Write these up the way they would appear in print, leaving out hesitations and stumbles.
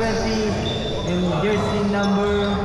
20 and jersey number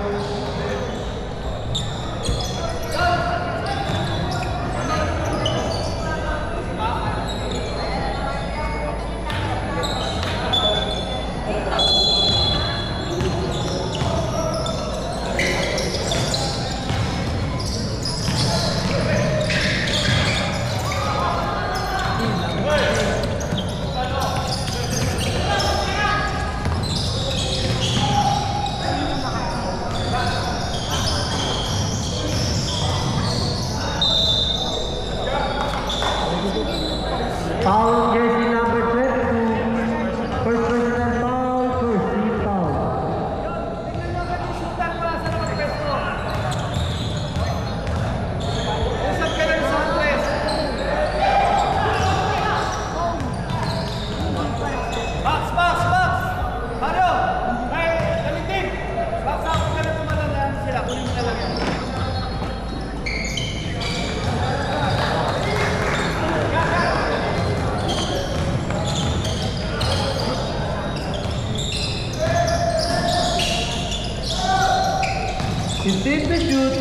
15 to shoot.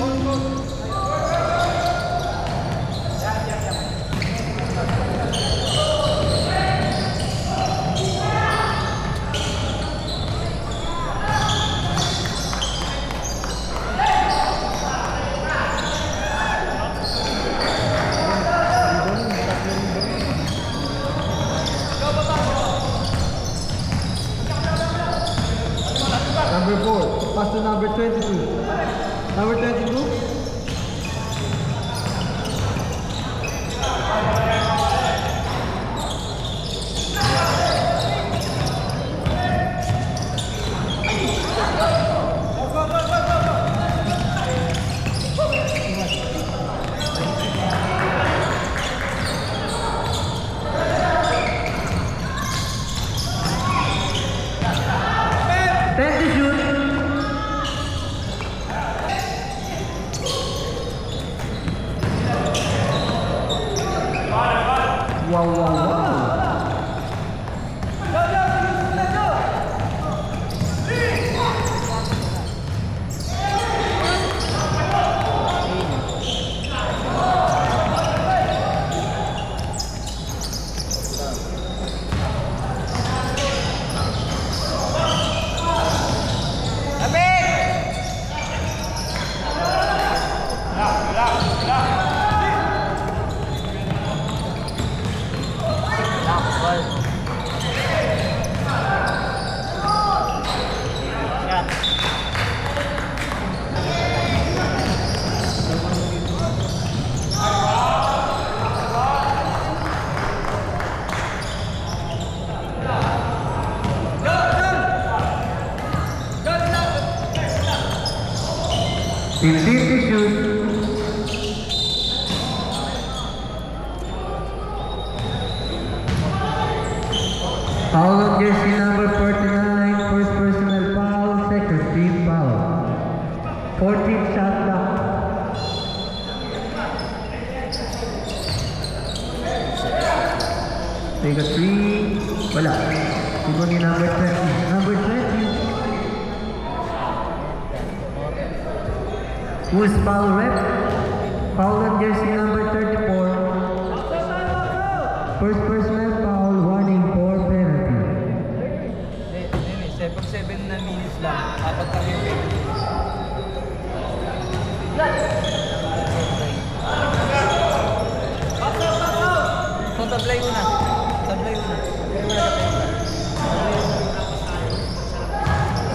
Number 4, pass to number 22. Number 22. Wow, wow, wow. Foul on jersey number 49, first personal foul, second team foul. 14 shot clock. Take a 3, wala. Sigo ni number 20. Number 20. Who's foul rep? Foul on jersey number 34. First personal foul, warning for penalty. 7 na minutes lang. Apat kami yung penalty. So, tablay muna. Tablay muna.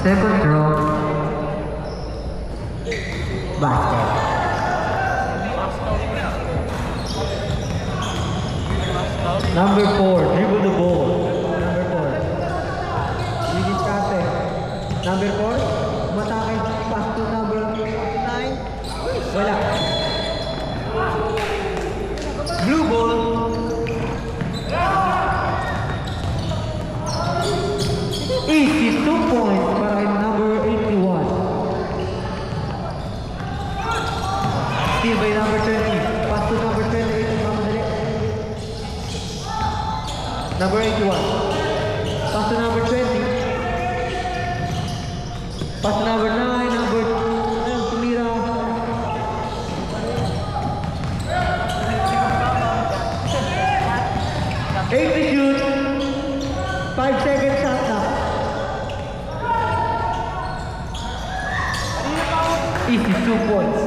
Second draw. Basket. Number 4, dribble the ball. Number 4. Release kate. Number 4, matake pass to number 9. Wala. Blue ball. Easy 2 points para number 81. Steal by number 20. Pass to number 28. Number 81. Pass to number 20. Pass to number 9, number tumira. 8 to shoot. 5 seconds shot na. Easy 2 points.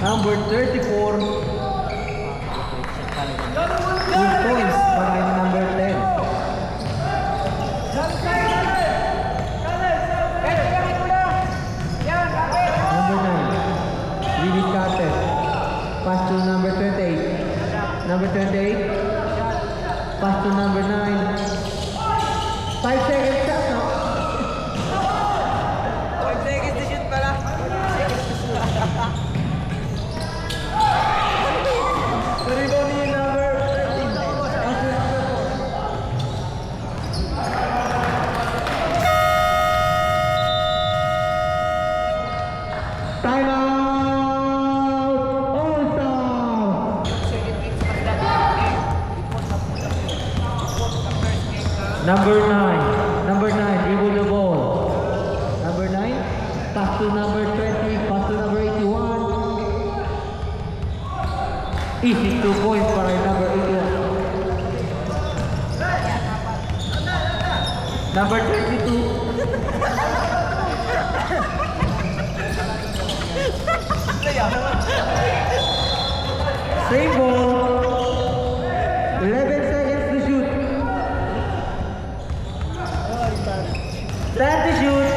Number 34. 2 points para yung number 10. Number 9. Willie Carter. Pass to number 28. Number 28. Pass to number 9. 5 seconds shot na. 5 seconds to shoot pala. 5 seconds to shoot. Rebound ni number 13. Pass to number 4. Time out! All-star! Number 9. Number 9, dribble the ball. Number 9, pass to number 20, pass to number 81. Easy 2 points para yung number 81. Number 22. Same ball. 11 seconds to shoot. 10 to shoot.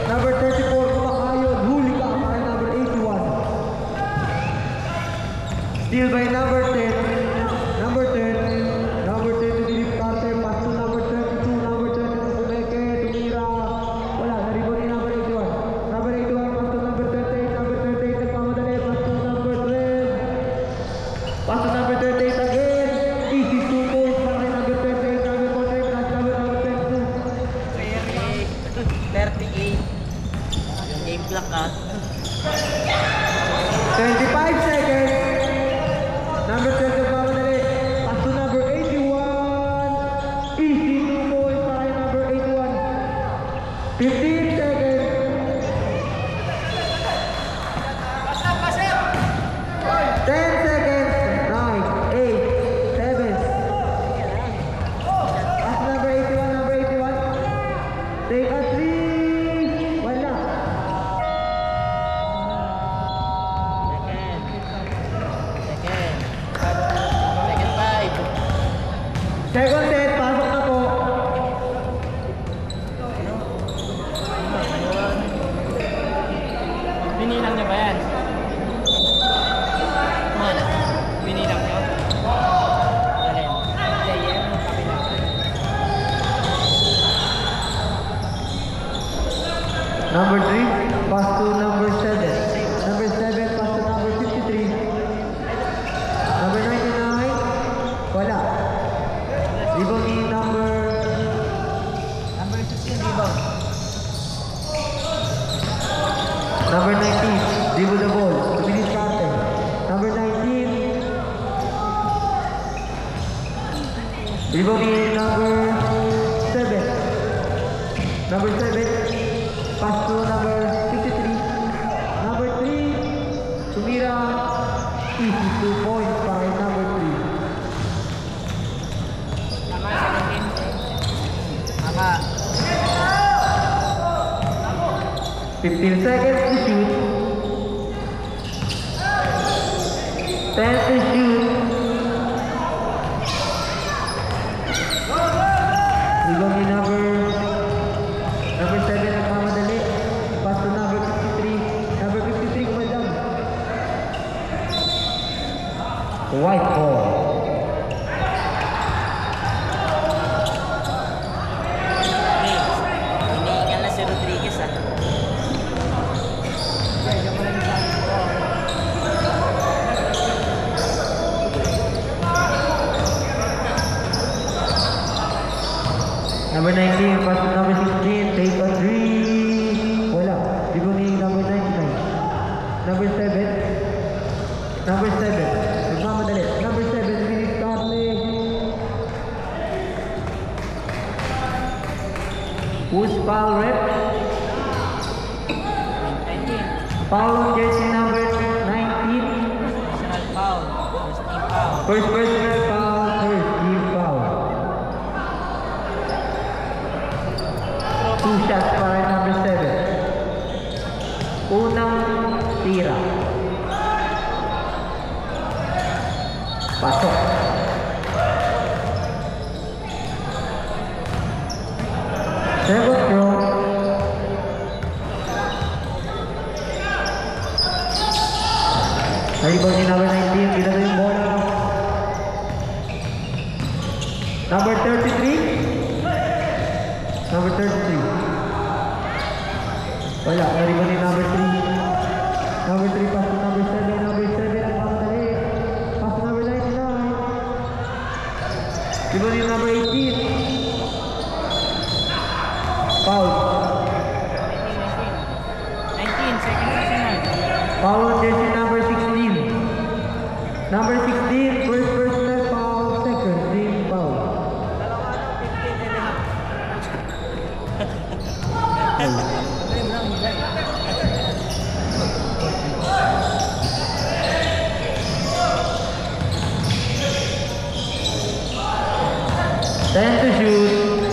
Number 34, kumakayod. Huli ka kay number 81. Steal by number 10. Number 10. Number 10 to Philip Carter. Pass to number 32. Number 32 Pumeke. Tumira. Wala. Naribon ni number 81. Number 81. Pass to number 38. Number 38. Nagmamadali. Pass to number 12. Pass to number 38 again. Easy 2 points para kay number 38. Number 48. Pass number 32. 38. Yung game clock ah. 25 seconds. Number 12 nagmamadali. Pass to number 81. Easy 2 points para kay number 81. 15 seconds. 10 seconds. 9, 8, 7. Pass to number 81. Number 81. Take a 3. Wala. Second set, pasok na po. Binilang niya ba yan? Mana? Binilang niyo? Alin? Player ng kabila. Number 3, pass to number 7. Number 7, pass to number 53. Number 99, wala. Rebound ni number Number 16, rebound. number 19, dribble the ball. Philip Carter. Number 19, rebound ni number 7. Number 7, pass to number 53. Number 3, tumira. Easy 2 points para kay number 3. Tama, 17. Tama. 15 seconds to shoot. 10 to shoot. Rebound ni number 7 nagmamadali. Pass to number 53. Number 53 kumadam. White ball. Hinihingal na si Rodriguez ah. Number 19, pass to number 16, take a 3. Wala. Rebound ni number 99. Number 7. Number 7. Nagmamadali. Number foul rep. 19. Foul on jersey number 19. Personal foul. First team foul. First personal foul, first team foul. 2 shots para number 7. Unang tira. Pasok. Second throw. Rebound ni number 19, ginagawa yung bola. Number 33. Number 33. Wala, rebound ni number 3. Number 3 pass to number 7. Number 7 ang pamadali. Pass to number 99. Rebound ni number 18. Foul. 19, second personal. Foul on jersey number 16. Number 16, first personal foul, second team foul. Dalawa na, 15 and a half. Ten to shoot.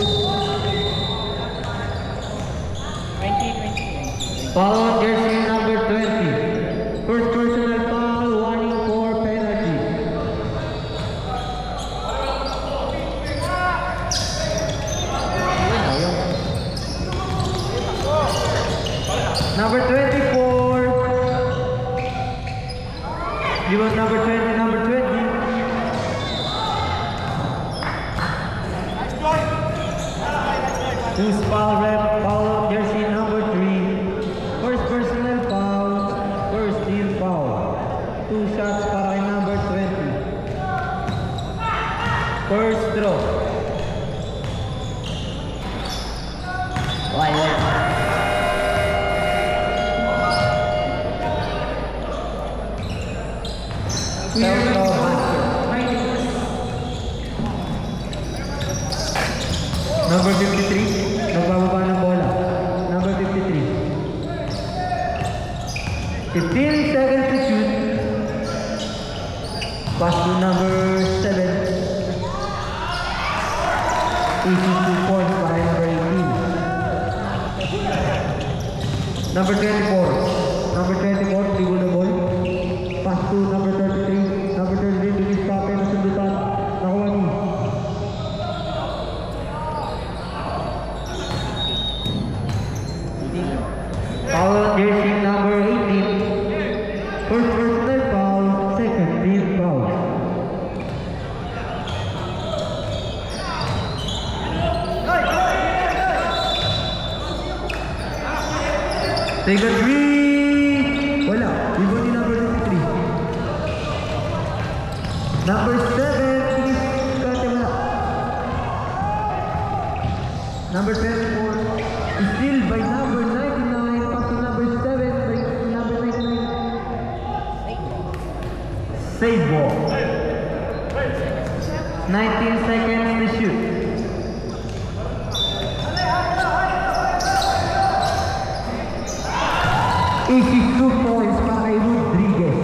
20. Foul on jersey number 20. First personal foul, warning for penalty. Number 24. You want number 20, number 20. Who's foul rep, foul on jersey number 3. First personal foul, first team foul. 2 shots para kay number 20. First throw. Why? Self-throw basket. Number 53, nagbababa ng bola. Number 53. 15 seconds to shoot. Pass to number 7. Easy 2 points para number 18. Number 24. Number 24, dribble the ball. Pass to number 33. Number 33, bilis pa na sundutan. Nakuha ni. Foul on jersey number 18. First personal foul, second team foul. Take a three. Wala. Rebound ni number 53. Number 7. Bilis kate wala. Number 24. Still by number 99. Pass to number 7 by number 99. Save ball. 19 seconds to shoot. Easy 2 points para kay Rodriguez.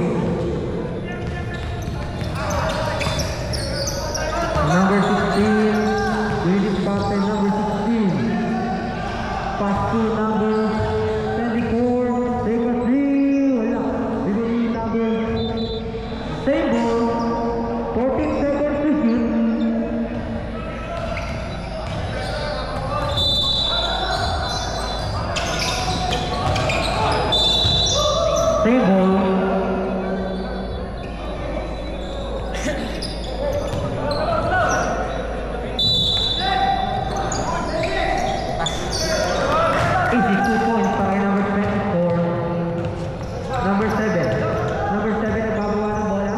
Number 16. Bilis pa kay number 16. Pass to number 24. Take a three. Wala. Bibili number. Same ball. 14 seconds to shoot. Same ball. Easy 2 points para kay number 24. Number 7. Number 7 nagbabawa ng bola.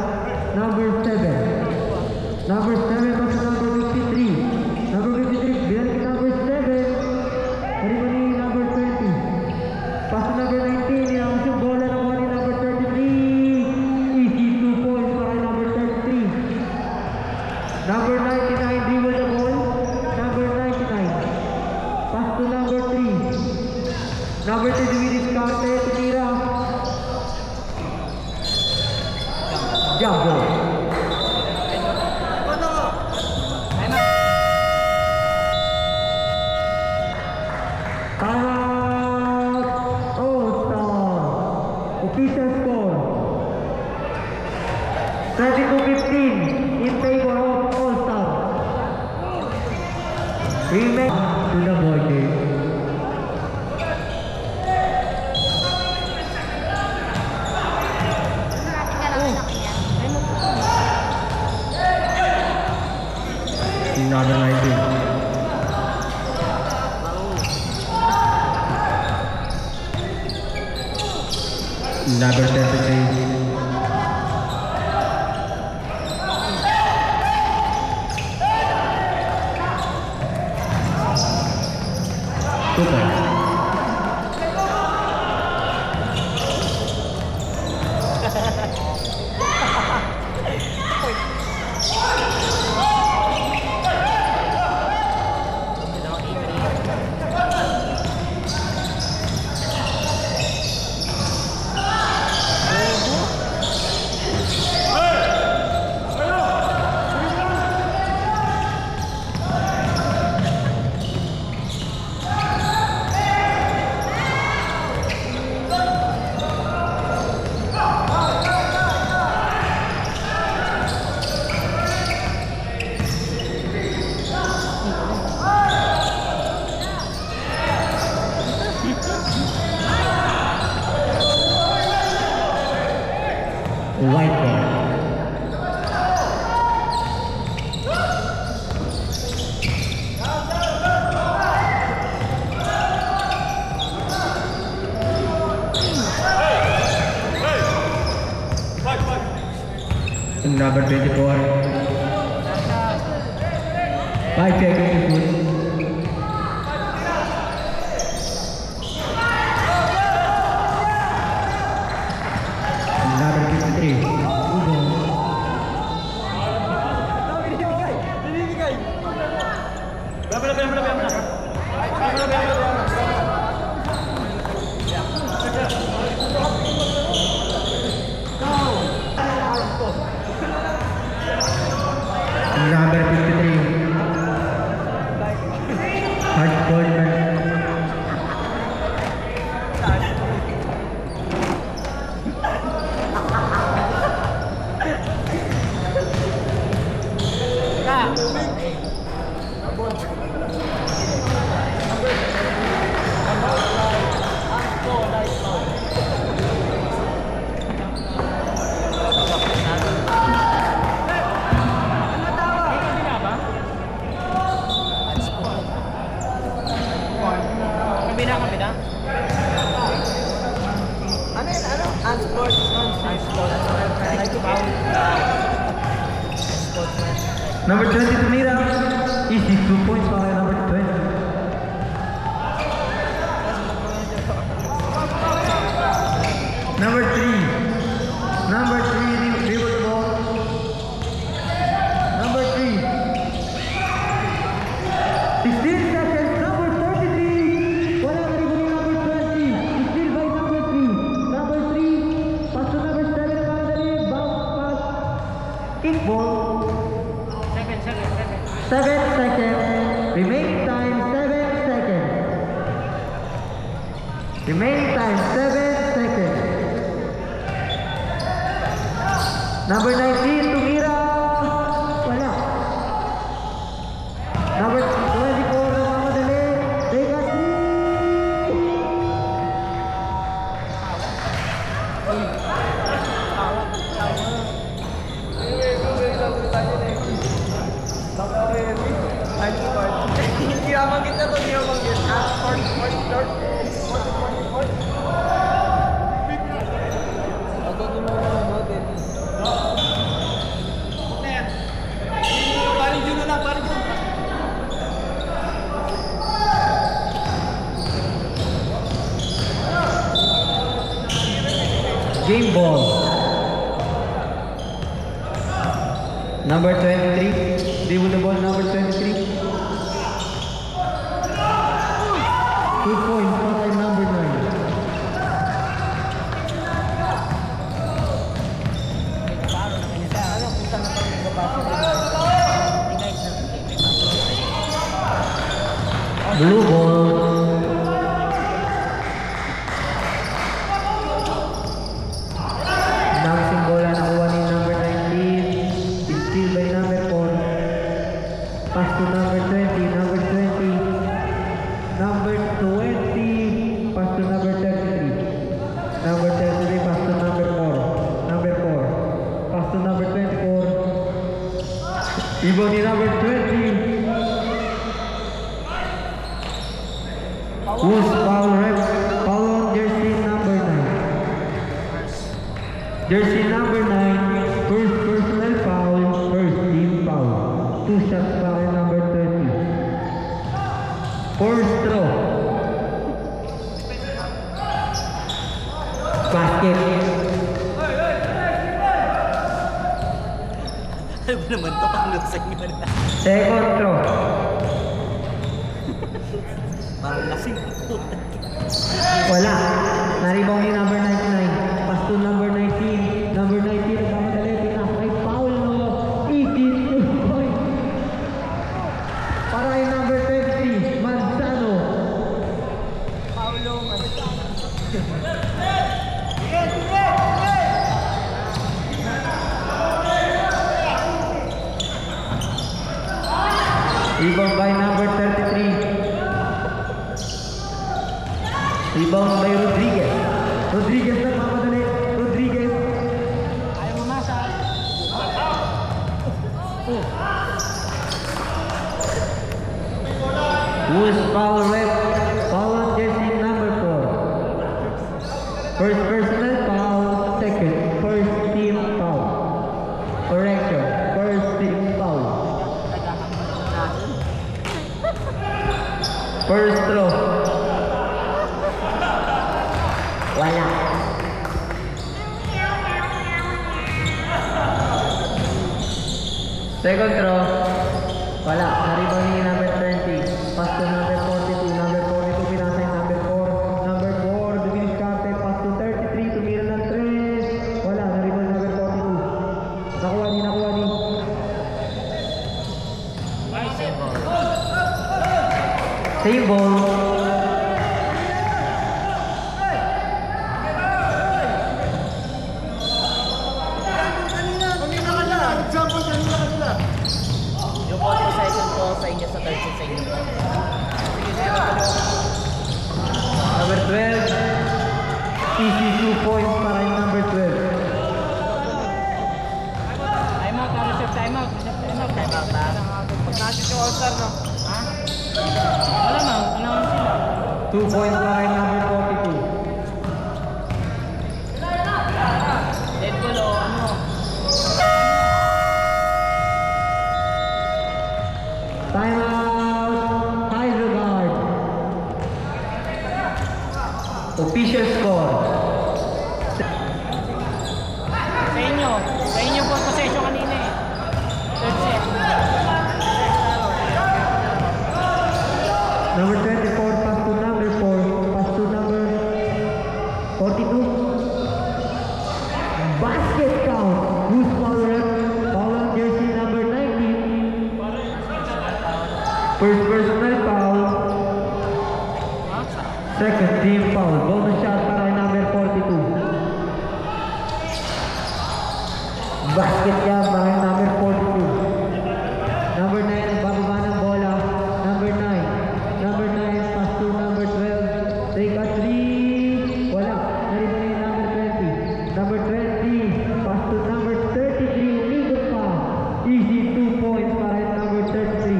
Jump ball. Timeout. All-Star. Official score. 32-15 in favor of All-Star. Remain to the ball game. Number 19. Number 33. Super. White ball. Number 24. 5 seconds to shoot. Number 53. Number 53. Hart Goldman. Kabina. Ano yun? Ano? Unsportsman. Number 20 Tumira. Easy 2 points para number 20. Number 3. Number 3 reward ball. Number 3. 16 seconds. Number 33. Wala na rin number 20. Still by number 3. Number 3. Pass to number 7. Mandali. Bounce pass. Kick ball. 7 seconds. Remaining time 7 seconds. Remaining time 7 seconds. Number 19, Tumira. Wala. Number 24, Mamadali. Take a 3. Hindi naman kita to, hindi naman kita. Short. Ako din mo natin. Parin yun na lang, parin yun. game ball. Number 23. They will the ball number 23. 2 points for number 9. Blue ball. Dancing bola nakuha ni number 19. Steal by number 4. Pass to number 20. Number 20. Number 20. Pass to number 33. Number 33. Pass to number 4. Number 4. Pass to number 24. Rebound ni number 20. Who's foul rep? Foul on jersey number 9. Jersey number 9. First personal foul. First team foul. 2 shots pa kay number 30. First throw. Basket. Ano ba naman to? Ang lusay nyo na. Second throw. Parang lasing. Wala. Naribaw ni number 99. Pass to number 19. Number 19 nagmamadali. Pinakay foul no. 18 point. Para kay number 23. Manzano. Paulo, Rebound by number 33. Rebound by Rodriguez. Rodriguez nagmamadali. Rodriguez. ayaw mamasa. Who's foul rep? Foul on jersey number 4. First personal foul. Second. First team foul. Correction. First team foul. First throw. Wala. Second throw. Wala. Naribaw ni number 20. Pass to number 42. Number 42 pinasa yung number 4. Number 4. Duminis Carte. Pass to 33. Tumira ng 3. Wala. Naribaw ni number 42. Nakuha ni. Same ball. Yung ball possession ko sa inyo sa 13 sa inyo. Number 12. Easy 2 points para yung number 12. Time out, reserve time out. Time out ha. Pag-nasin yung all-star no? Ha? Wala na, announce sila. 2 points para yung number 42. Dead ball o ano? Time out. Hydrogard. Official score. Sa inyo po possession kanina eh. Third set. Number 24 pass to number 4. Pass to number 42. Basket count. Who's foul rep? Foul on jersey number 19. First personal foul. Second team foul. Bonus shot para kay number 42. Basket yan para kay number 42. Number 9 nagbababa ng bola. Number 9. Number 9 pass to number 12. Take a 3. Wala. Nariba na yung number 20. Number 20 pass to number 33. Umigot pa. Easy 2 points para kay number 33.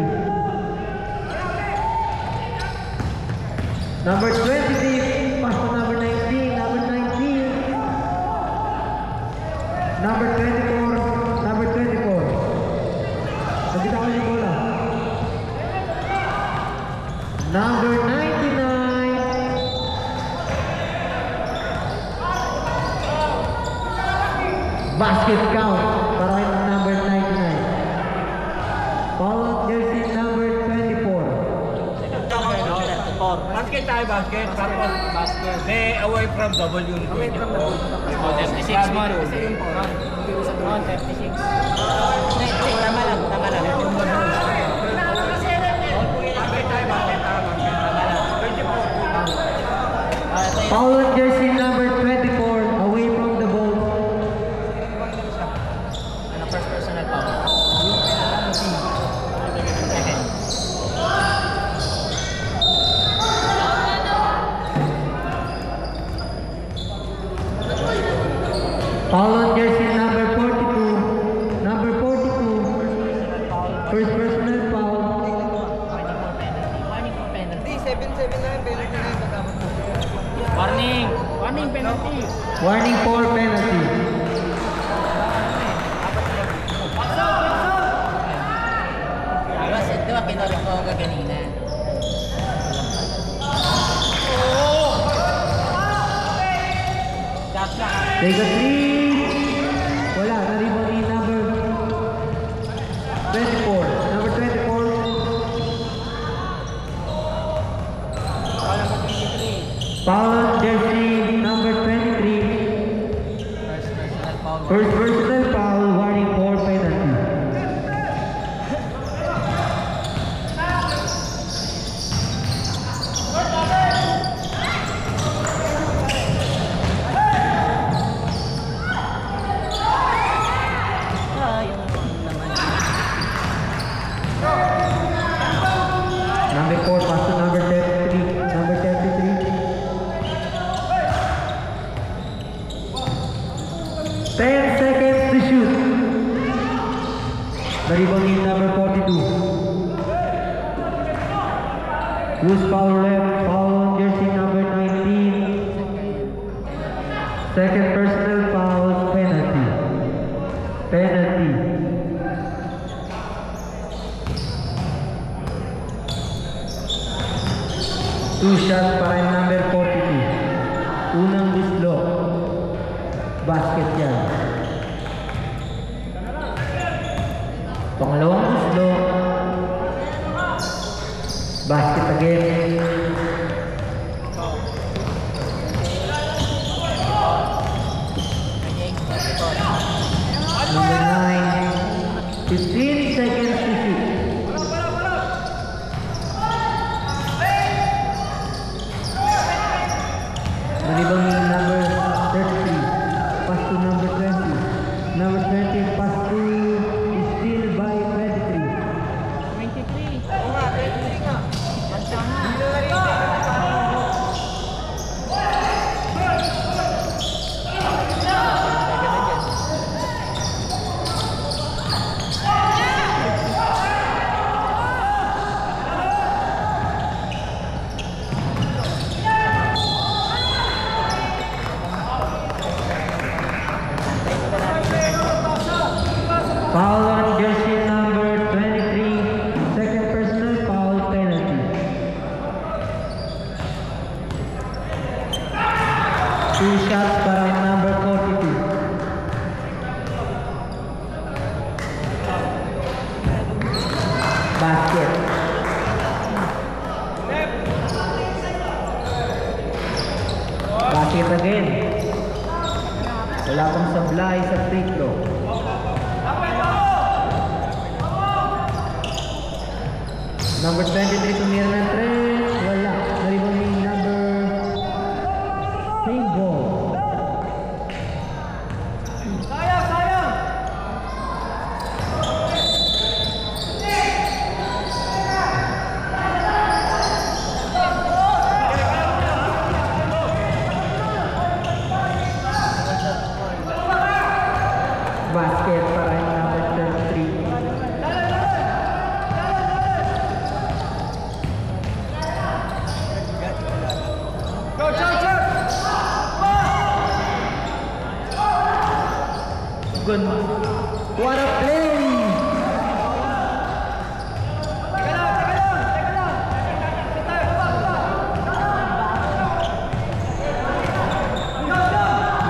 Number 23 pass to number 19. Number 19. Number 24. Number 24. Nakita ko yung bola. Number 99. Basket count para kay number 99. Foul jersey number 24. Basket tayo, basket. Tapos, basket. Away from W. Away from the ball. 36 man. 36. Tama lang. Basket tayo, basket. Warning for penalty. Diba, kinulit ko ako kanina. Take a three. Wala, na-rebound ni number 24. Number 24. Foul jersey number 23. First personal foul, warning for penalty. Number 4 pass to number 33. Number 33. 10 seconds to shoot. The rebound is number 42. Who's foul left? Foul on jersey number 19. Second personal foul, penalty. Penalty. Two shots para yung number 42. Unang bislo. Basket yan. Pangalawang bislo. Basket again. Number 9. 15 seconds to shoot. Rebound ni number 33. Pass to number 20. Number 20 pass to steal by 23. 23. Oo nga, 23 nga. Basta nga. Foul on jersey number 23. Second personal foul, penalty. Two shots para number 42. Basket. Basket again. Wala pang sablay sa free throw. Number 23 tumira ng 3. Wala. Naribang ni number same ball. Basket para yung number 33. Good. What a play!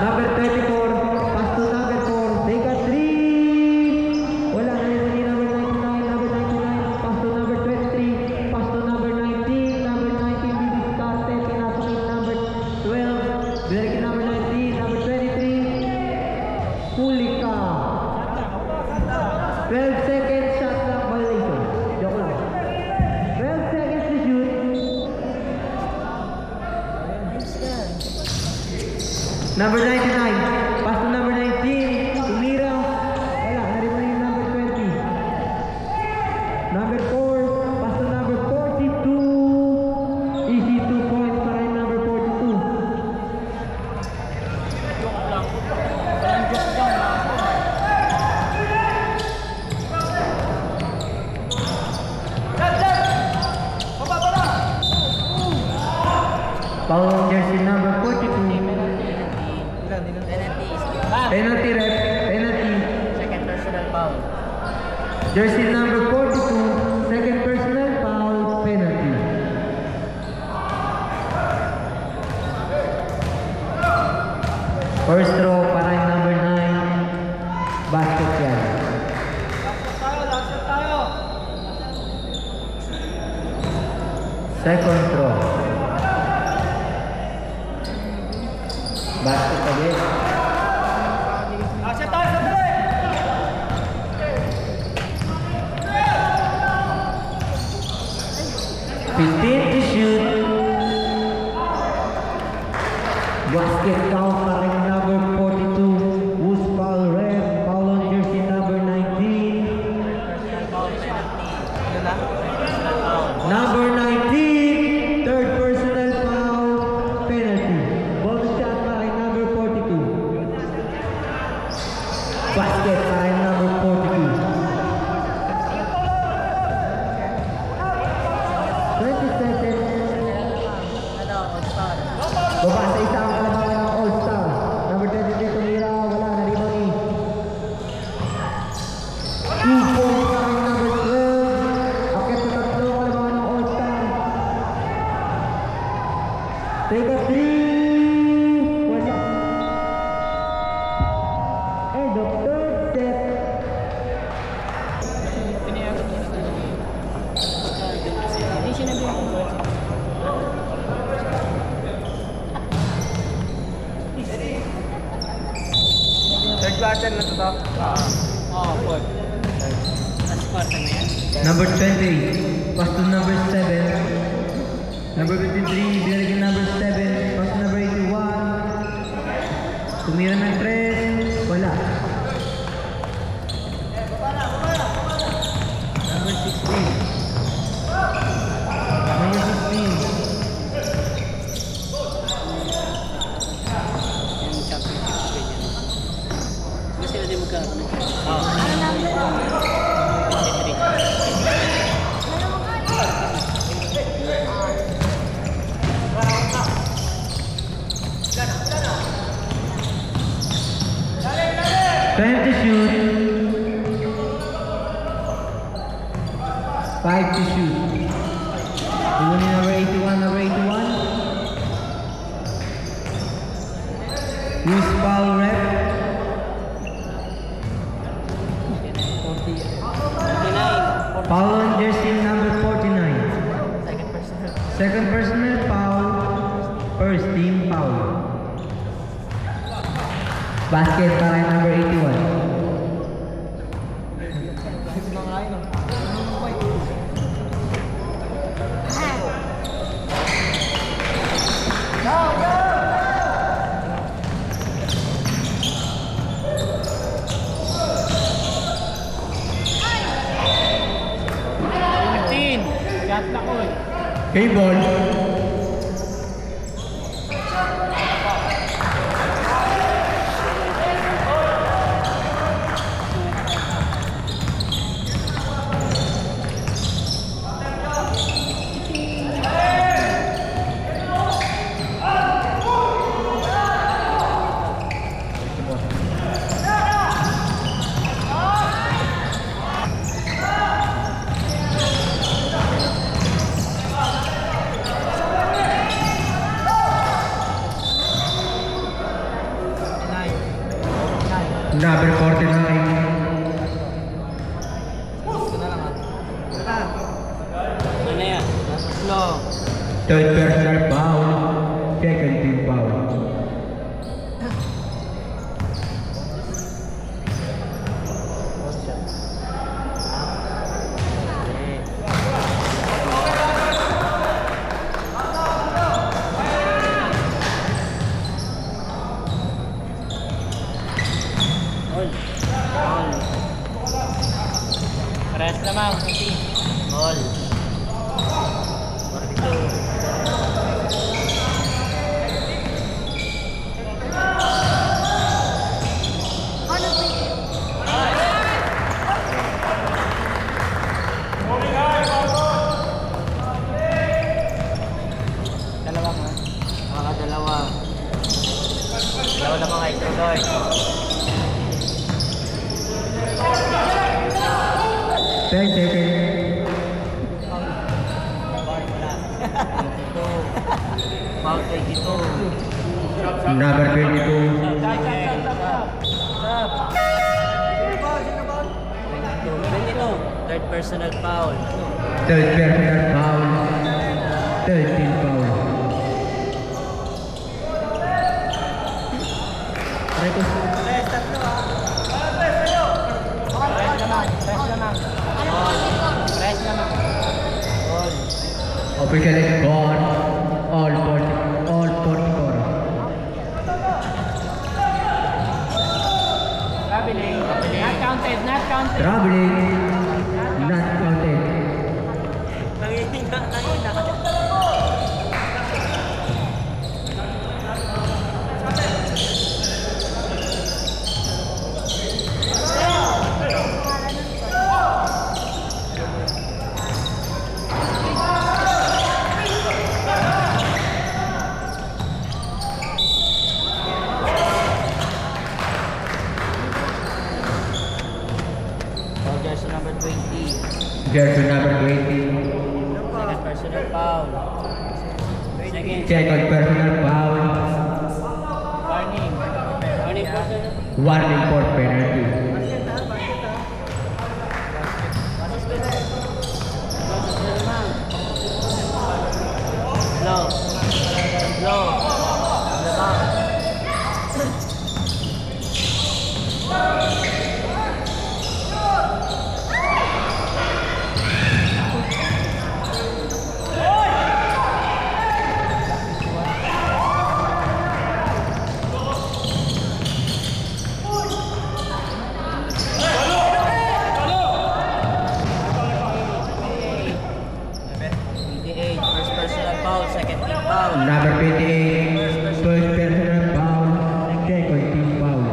Number 34, pass to number 4. Take a 3. Wala na ni number 99, number 99, pass to number 23, pass to number 19, number 19 discarded, pinasok ni number 12, binalik number 19, number 23. Huli ka. 12 seconds shot lang, violation. Joke lang. 12 seconds to shoot. Number 99, pass to number 19, tumira. Wala, narinig yung number 20. Number 4, pass to number 42. Easy 2 points para yung number 42. Parang joke lang. Foul on jersey number 42. Foul. Jersey number 42, second personal foul, penalty. First throw para yung number 9, basket yan. Last shot tayo. Second throw. Basket again. Last shot tayo, sandali. 15 to shoot. Basket count para yung number 42, who's foul ref, foul on jersey number 19. Number 19, third personal foul, penalty. Ball shot para yung number 42. Basket para yung number 42. 20 seconds. Baba sa isang kalabangan ng All-Star. Number 23, tumira. Wala na rin ni. 2 points para yung number 12. Akit sa tatlo kalabangan ng All-Star. Take a 3. Wala. End of third set. Third quarter na to. Fourth. Last quarter na yan. Number 20, pass to number 7. Number 53, binalik yung number 7. Pass to number 81. Tumira ng 3. Wala. Number 16. Number 16. Yung championship ko yun. Hindi sila di magkakaroon. Time to shoot. 5 to shoot. Iwan ni number 81, number 81. Who's foul rep? 49. Foul on jersey number 49. Second personal. Second personal foul. First team foul. Basket para yung number 81. Shot na ko eh. K-ball. Number 49. Ano yan? Tatlo. Third personal foul. Second team foul. Parehas naman. All. 42. Dalawa mo. Dalawa. Dalawa na mga ito, Lord. 10 seconds. Foul 22. Number 22. Stop. 22. Third personal foul. Third personal foul. 13 foul. Press naman. All. Official score. All 44. Traveling. Not counted. Traveling. Not counted. Nangihina. Jersey number 20. Jersey number 20. Second personal foul. Second personal foul. Warning. Warning for penalty. Blow. First personal foul, second team foul. Number 28. First personal foul. Second team foul.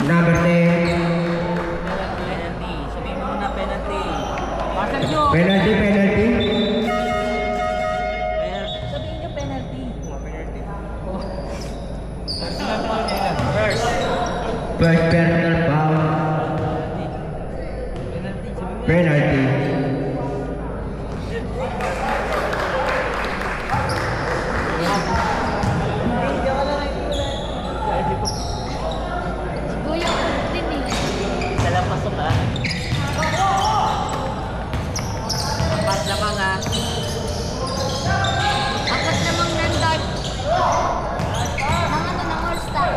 Number 10. Penalty. Sabihin mo muna penalty. Penalty. Sabihin nyo penalty. Personal foul nila. First. First personal foul. Penalty. Kuya, din eh. Dalang pasok ha. Pas lamang ha. Akas namang nandad. Mga to ng All-Star.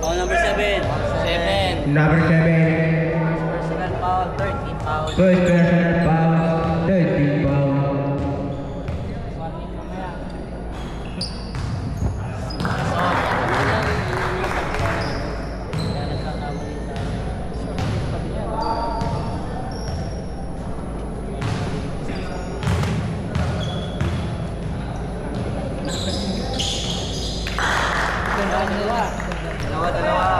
Foul number 7. 7. Number 7. Personal foul, 13 foul. First personal foul. 13 foul. Dalawa.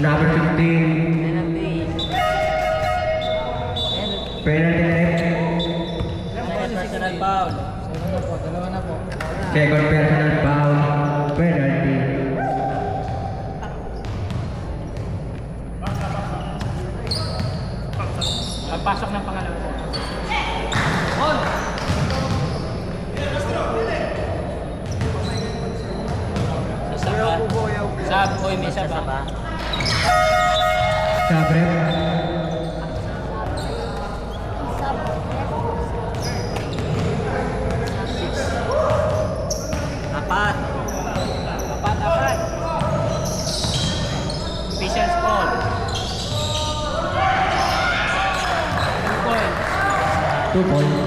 Number 15. Penalty. Penalty left. Second personal foul. Second personal foul. Penalty. Pagpasok ng pangalawa. On! Sab, Uy, may isa ba? Stop rep. Apat. Apat. Official score. 2 points. 2 points.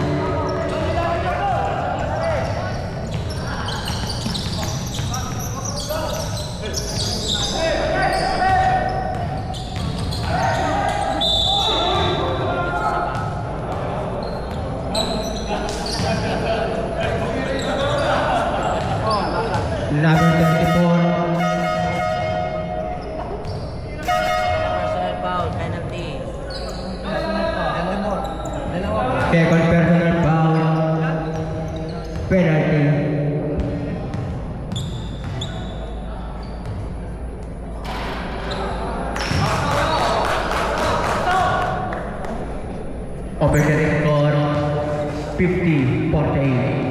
Number 24. Personal foul, penalty. Second personal foul. Penalty. Official score 50-48.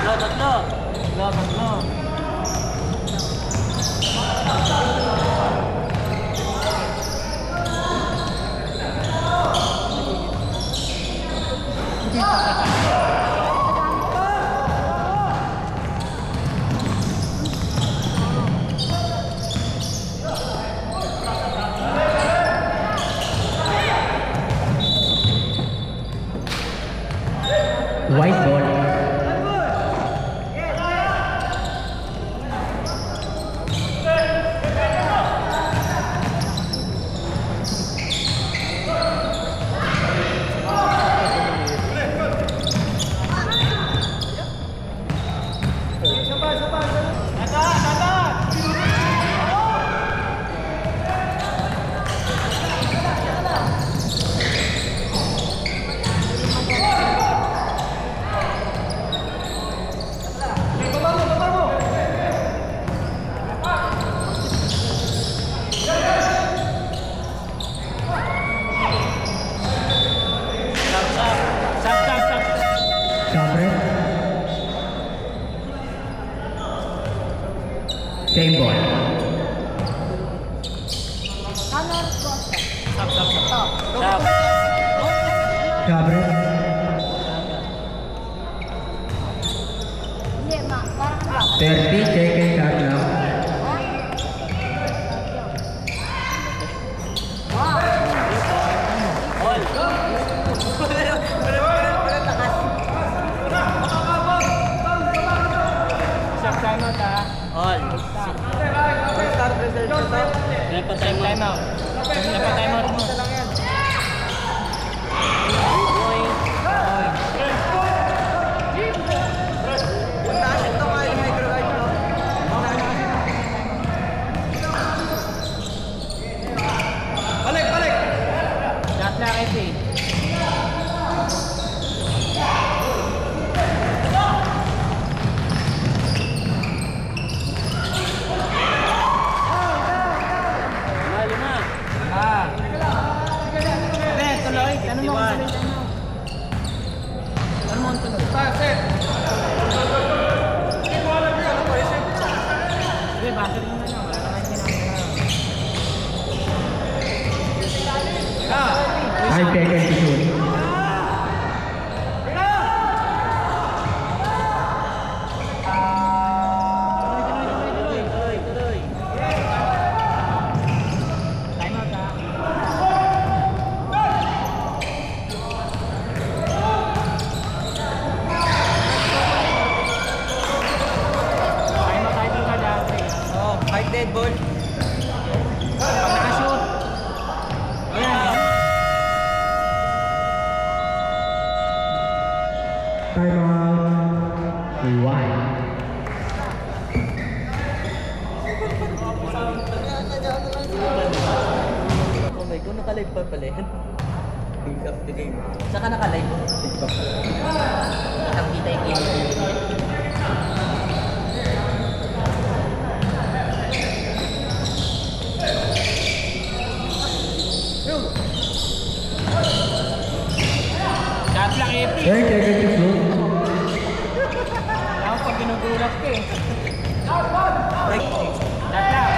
Tatlo. White ball. Stop rep. Same ball. Stop rep. Hindi, ma. Parang 30 seconds shot lang. Shot timeout All. Timeout. Timeout mo. Shot lang kasi. Lima. Be, tuloy. Ano mo kung tuloy tayo? Ano mo tuloy? Be, basa rin mo na. Wala naman sinama. 5 seconds to shoot. Tuloy. Timeout dead ball. Pag nakashoot. Ayan. Time out. Rewind. Oh my God, naka-live pa pala yan. Pick up the game. Saka naka-live. Nakakita yung game. Shot lang, Epi. 10 seconds to shoot. eh. Break. Lahat lang.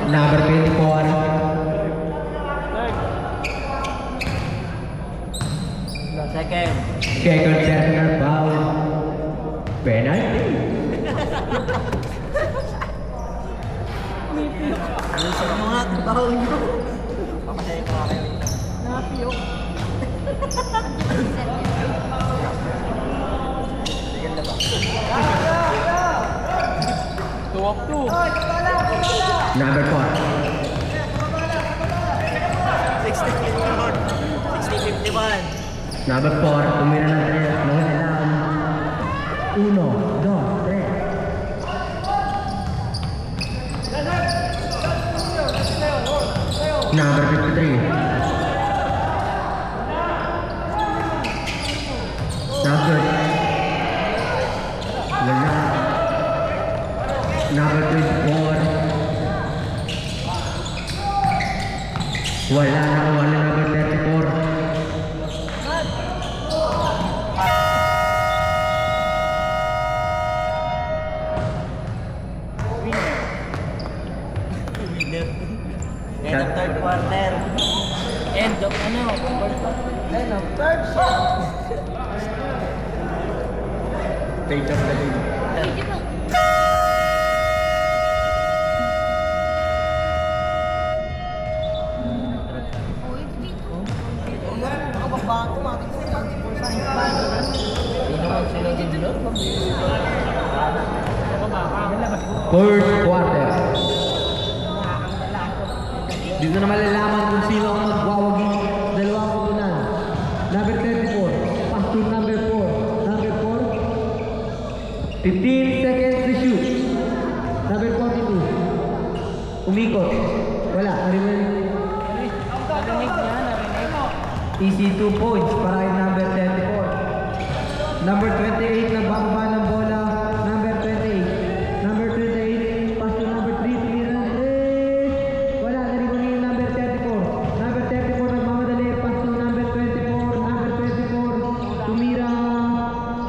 Number 24. Second. Second personal foul. Penalty. Alisin mo nga, tawag nyo. Napiyok. Two of two. Number 4. 60-51. Number 4. Tumira ng 3. Mga ilang. 1, 2, 3. Number 53. Number. Wala. Number 24. Wala na number 34. Winner. End of third quarter. End of ano? End of third shot. Take up the lead. Pwede ba? Uy, dito. First quarter. Dito na malalaman kung sino ang magwawagi sa dalawang putunan. Number 34. Pass to number 4. Number 4. 15 seconds to shoot. Number 42. Umikot. Wala. Narinig niya, narinig. Easy 2 points para kay number 34. Number 28 nagbababa ng bola. Number 28. Number 28. Pass to number 3. Tumira ng 3. Wala. Narinig yung number 34. Number 34 nagmamadali. Pass to number 24. Number 24. Tumira.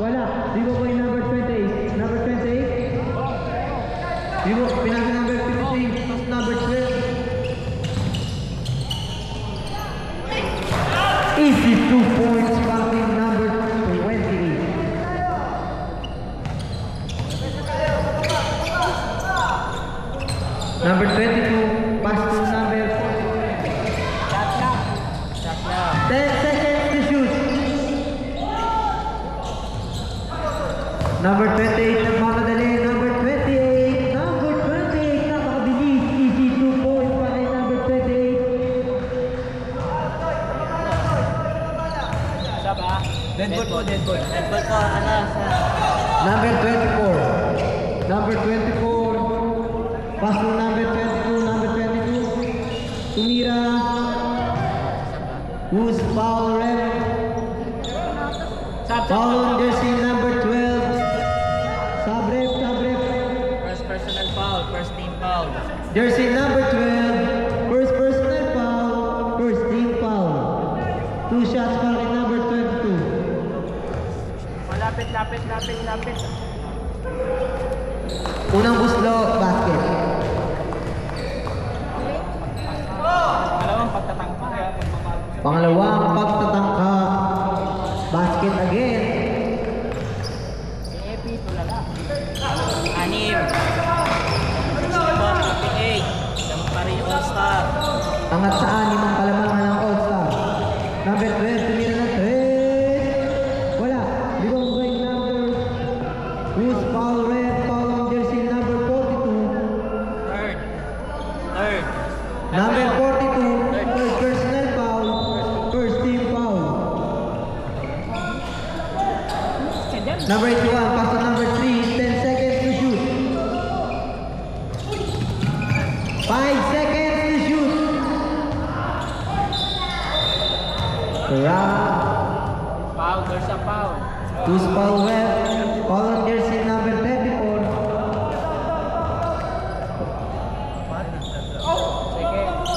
Wala. Digo ko yung number 28. Number 28. Digo. Pinasa number 15. Pass number 12. Easy 2 points passing number 28. Number 22, pass to number 4. Shot lang. Shot lang. 10 seconds to shoot. Number 28, nagmamadali. Number 28. Number 28, napakabilis. Easy 2 points para kay number 28. Siya ba? Dead ball po, dead ball. Dead ball po, ano, sa... Number 24. Number 24. Pass to number 22. Number 22. Tumira. Who's foul ref? Foul on jersey number 12. Sabref, Sabref. First personal foul, first team foul. Jersey number 12. First personal foul. First team foul. 2 shots para kay number 22. Malapit, lapit, lapit, lapit. Unang buslo, basket. Dalawang pagtatangka. Pangalawang pagtatangka. Basket again. Si Epi, tulala. Anim. 58. Dampari yung all-star. Angat sa 6 ang palamangan ng All-Star. Number 12, tumira ng 3. Wala. Di ba ang going number? Who's foul red? Foul on jersey number 42. Third. Third. Number 42. First personal foul. First team foul. Number 81, pass to number 3. 10 seconds to shoot. 5 seconds to shoot. Foul, there's a foul. Who's foul red? Foul on jersey number 34. Sige.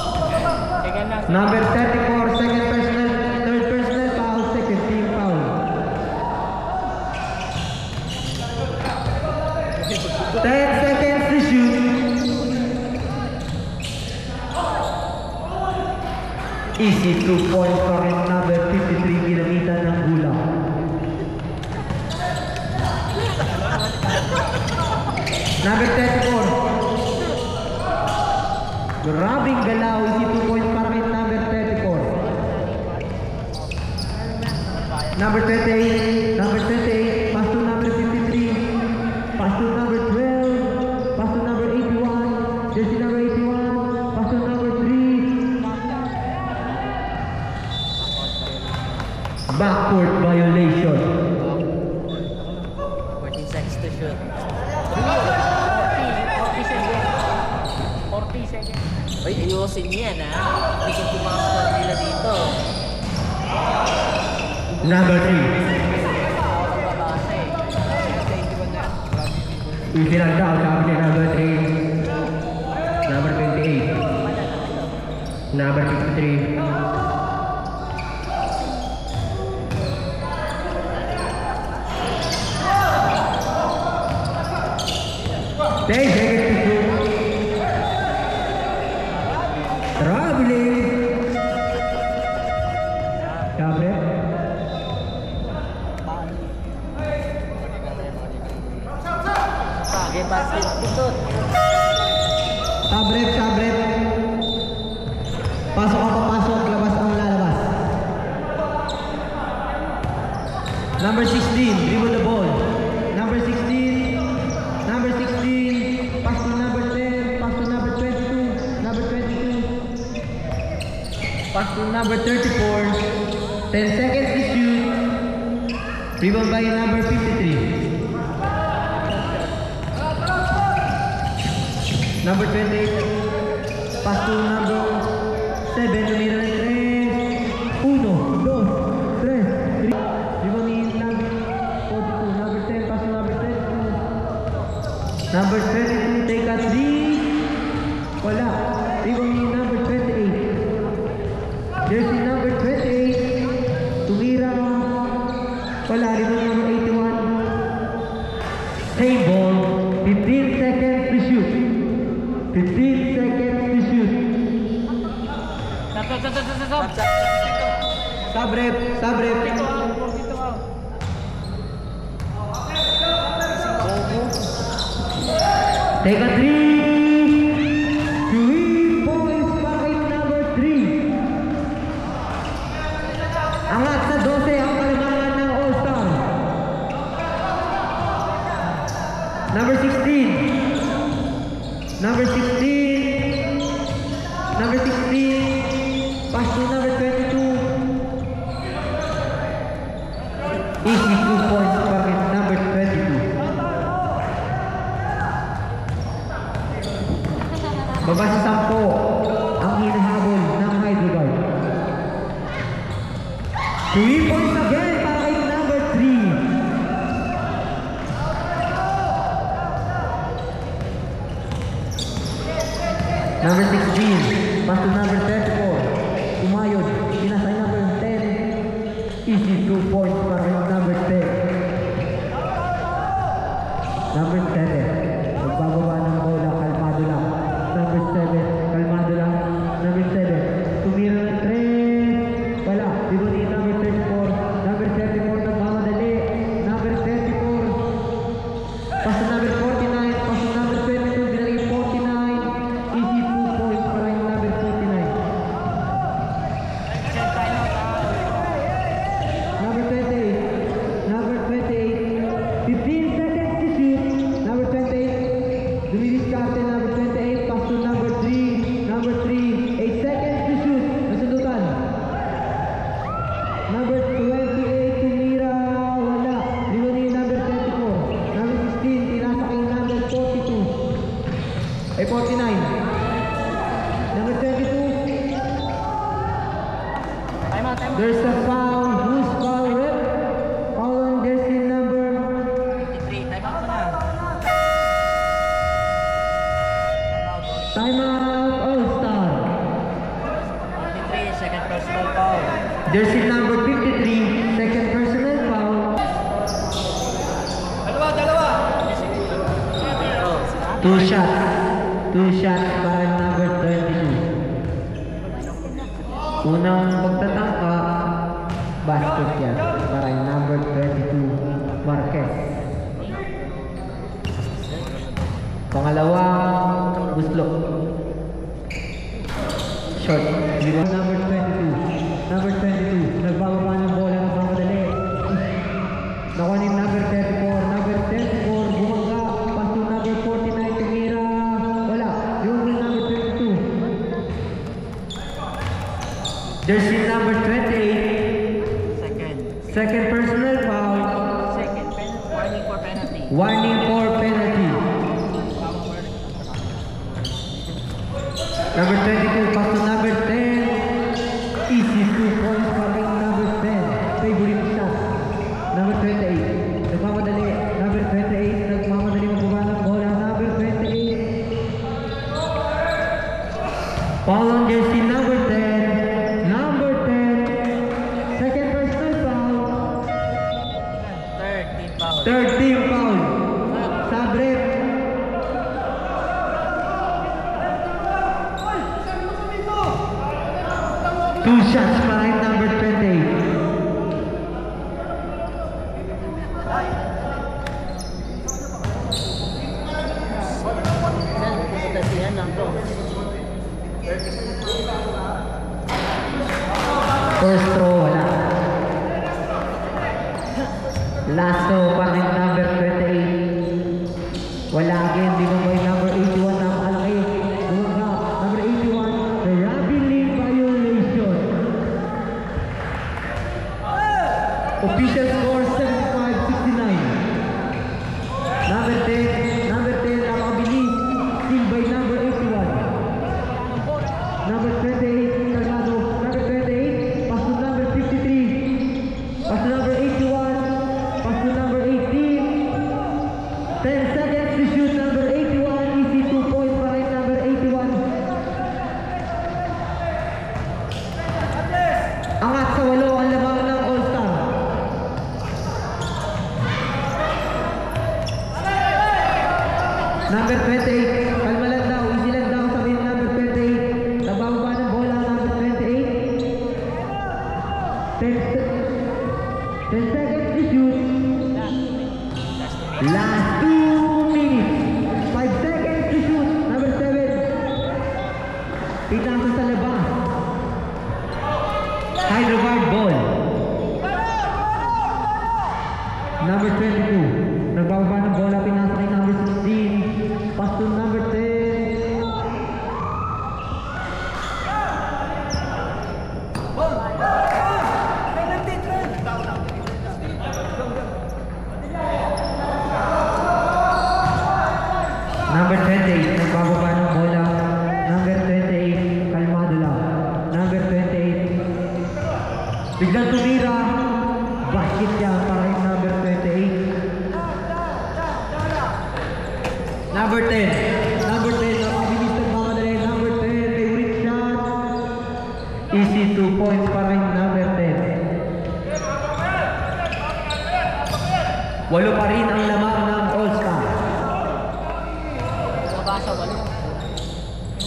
Number 34, second personal, third personal foul, second team foul. Ten seconds to shoot. Easy 2 points pa rin. Number 53, ginamitan ng gulang. Number 34. Grabing galaw, easy 2 points para kay number 34. Number 38, pass to number 53, pass to number 12, pass to number 81, jersey number 81, pass to number 3. Backward violation. 14 seconds to shoot. 40 seconds. 40 seconds. Uy, ayusin niyan ha. Hindi ko pumasok nila dito. Number 3. Babase. Easy lang daw, sabi niya number 3. Number 28. Number 53. Ten seconds to shoot. Traveling. Sabre. Game basket. Tutut. Sabre. Pasok ako, pasok. Labas ang lalabas. Number 16, dribble the ball. Number 16. Pass to number 10. Pass to number 22. Number 22. Pass to number 34. 10 seconds to shoot. Dribble by number 53. Number 28. Pass to number 7. Tumira ng 3. 1, 2, 3. Dribble ni number 42. Number 10. Pass to number 32. Number 22. Take a 3. Wala. Dribble ni number 28. Jersey number 28. Tumira. Wala. Dribble number 81. Same ball. 15 seconds to shoot. 15 seconds to shoot. Stop. Sabrep. Take a 3. 3 points para kay number 3. Angat sa 12 ang kalamangan ng All-Star. Number 16. Number 16. Pass to number 22. Easy 2 points para kay number 22. Baba sa 10 ang hinahabol ng Hyderabad. 3 points again para kay number 3. Number 16, pass to number 34. Umayod, pinasay number 10. Easy 2 points para kay number 10. Number 7, magbababa ng bola, kalmado lang. Number 7, kalmado lang. Number 7, tumira ng 3. Wala, digo ni number 34. Number 34, nagmamadali. Number 34. Pass to number 49, pass to number 22, binalay 49. Easy 2 points para kay number 49. Number 28. Number 28. 15 seconds to shoot. Number 28. Dumidiskarte number 28. Pass to number 3. Number 3. 8 seconds to shoot. Nasundutan. Number 28. Tumira. Wala. Limoni number 24. Number 16. Tinasa kay number 42. Ay 49. Number 22. Time out. There's a foul. Who's foul rep? Foul on jersey number 53. Time out na. timeout All-Star. 43. personal foul. Jersey number 53, second personal foul. Dalawa. Two shots para number 22. Unang pagtatangka, basket yan para number 22, Marquez. Pangalawang buslok. Short. Number 22. Nagbababa ng bola ng pamadali. Nakuha ni number 34. Number 34, bumangga. Pass to number 49, tumira. Wala. Yung number 22. Jersey number 28. Second personal foul. Warning for penalty. Number 22, pass to number 10. Easy 2 points pa rin number 10. Favorite shot. Number 28. Nagmamadali. Number 28. Nagmamadali magbaba ng bola. Number 28. Foul on jersey number 10. Number 10. Second personal foul. Third team foul. Sabrep. Two shots para yung number 28. First throw, wala. Last throw para yung number 28. Wala again, di ba yung number 81 na makalaki. Bumangga, number 81, the Rabbi League violation. Official score 75-69. Number 10 napakabilis. Steal by number 81. Number 28, Cargado. Number 28, pass to number 53. Pass to number 81. Pass to number 18. 10 seconds to shoot. Number 81, easy 2 points para yung number 81. Angat sa 8 ang lamang ng All-Star. Number 28, kalma lang daw, easy lang daw, sabi yung number 28. Nabababa ng bola, number 28. 10 seconds to shoot. Last 2 minutes. 5 seconds to shoot. Number 7. Pinasa sa labas. Hyderabad ball. Number 22. Nagbababa ng bola, pinasa kay number 16. Pass to number 10. Number 28, nagbababa ng bola. Number 28, kalmado lang. Number 28. Biglang tumira. Basket yan para yung number 28. Number 10. Number 10, napabilis ng mga dali. Number 10, favorite shot. Easy 2 points para yung number 10. Walo pa rin ang lamang ng All-Star.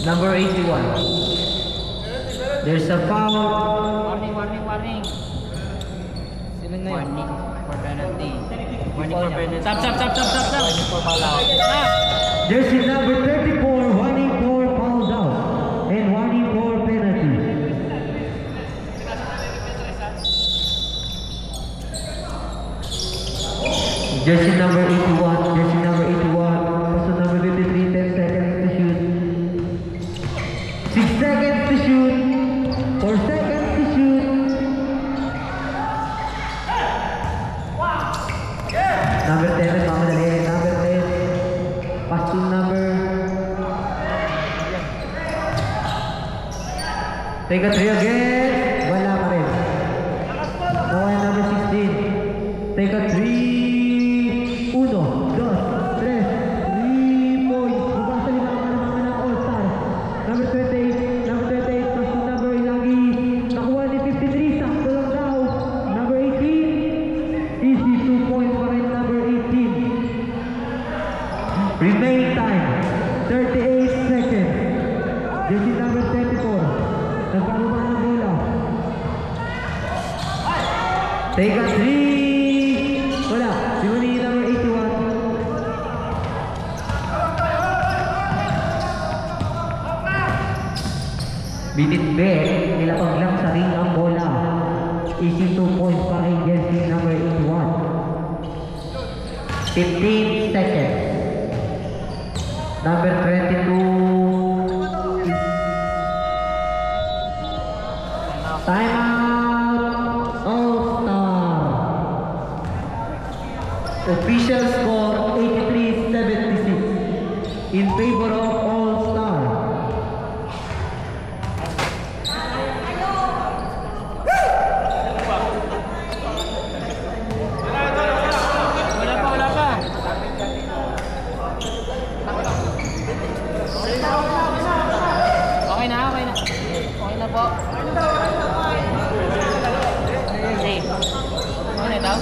Number 81. There's a foul. Warning. Sino na yun? Warning for penalty. Warning for penalty. Stop. Warning for foul out. There's a number 34, warning for foul out and warning for penalty. Jersey number 81, jersey number 81, also number 53, 10 seconds to shoot. 6 seconds to shoot. 4 seconds to shoot. Number 10, nagmamadali. Number 10, pass to number. Take a 3 again. Wala pa rin. Nakuha yung number 16. Take a 3. 1, 2, 3, 3 points. Bubasa nila ang mga ng All-Star. Number 28, pass to number Ilagi. Nakuha seconds. Jersey number 34. Nagkaroon ng bola. Take a 3. Wala. Simuni number 81. Binitbet, nilapag lang sa ring ang bola. Easy 2 points para kay jersey number 81. 15 seconds. Number 22. Timeout. All-Star. Official score 83-76 in favor of All-Star. Wala pa. Okay na. Okay na po. Safe. Okay na ito?